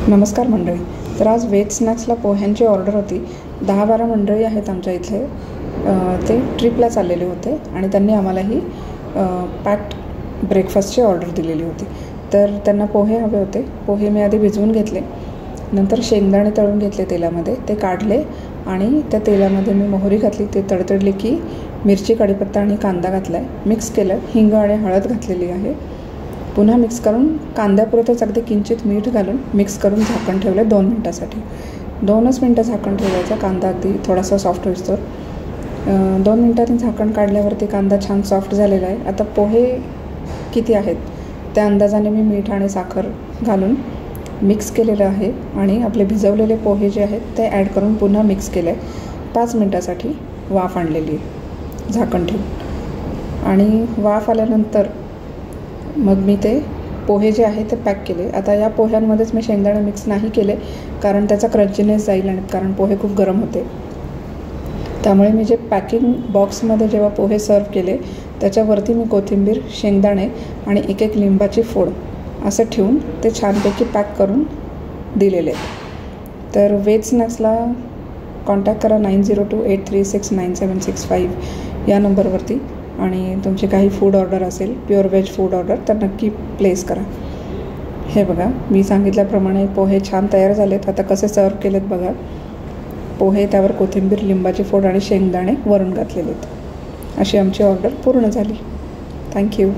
नमस्कार मंडळी. तर आज व्हेज स्नॅक्सला पोह्यांची ऑर्डर होती. 10-12 मंडळी आहेत आमच्या इथे. ते ट्रिपला चाललेले होते आणि त्यांनी आम्हाला ही पॅक्ड ब्रेकफास्टची ऑर्डर दिलेली होती. तर त्यांना पोहे हवे होते. पोहे मी आधी भिजवून घेतले, नंतर शेंगदाणे तळून घेतले तेलामध्ये, ते काढले आणि त्या तेलामध्ये मी मोहरी घातली. ते तडतडली की मिरची, कढीपत्ता आणि कांदा घातला आहे, मिक्स केलं. हिंग आणि हळद घातलेली आहे. पुन्हा मिक्स करून कांद्यापुरतच अगदी किंचित मीठ घालून मिक्स करून झाकण ठेवलं 2 मिनटासाठी. 2च मिनटं झाकण ठेवायचं, कांदा अगदी थोडासा सॉफ्ट होईस्तोवर. 2 मिनटांनी झाकण काढल्यावरती कांदा छान सॉफ्ट झालेला आहे. आता पोहे किती आहेत त्या अंदाजाने मी मीठ आणि साखर घालून मिक्स केलेलं आहे आणि आपले भिजवलेले पोहे जे आहेत ते ॲड करून पुन्हा मिक्स केलं आहे. 5 मिनटासाठी वाफ आणलेली आहे झाकण ठेवून. आणि वाफ आल्यानंतर मग मी ते पोहे जे आहे ते पॅक केले. आता या पोह्यांमध्येच मी शेंगदाणे मिक्स नाही केले, कारण त्याचा क्रंचीनेस जाईल आणि कारण पोहे खूप गरम होते. त्यामुळे मी जे पॅकिंग बॉक्समध्ये जेव्हा पोहे सर्व केले त्याच्यावरती मी कोथिंबीर, शेंगदाणे आणि एक लिंबाची फोड असं ठेवून ते छानपैकी पॅक करून दिलेले. तर व्हेज स्नॅक्सला कॉन्टॅक्ट करा 9028369765 या नंबरवरती. आणि तुमची काही फूड ऑर्डर असेल, प्युअर व्हेज फूड ऑर्डर, तर नक्की प्लेस करा. हे बघा, मी सांगितल्याप्रमाणे पोहे छान तयार झालेत. आता कसे सर्व केलेत बघा. पोहे, त्यावर कोथिंबीर, लिंबाची फोड आणि शेंगदाणे वरून घातलेले आहेत. अशी आमची ऑर्डर पूर्ण झाली. थँक्यू.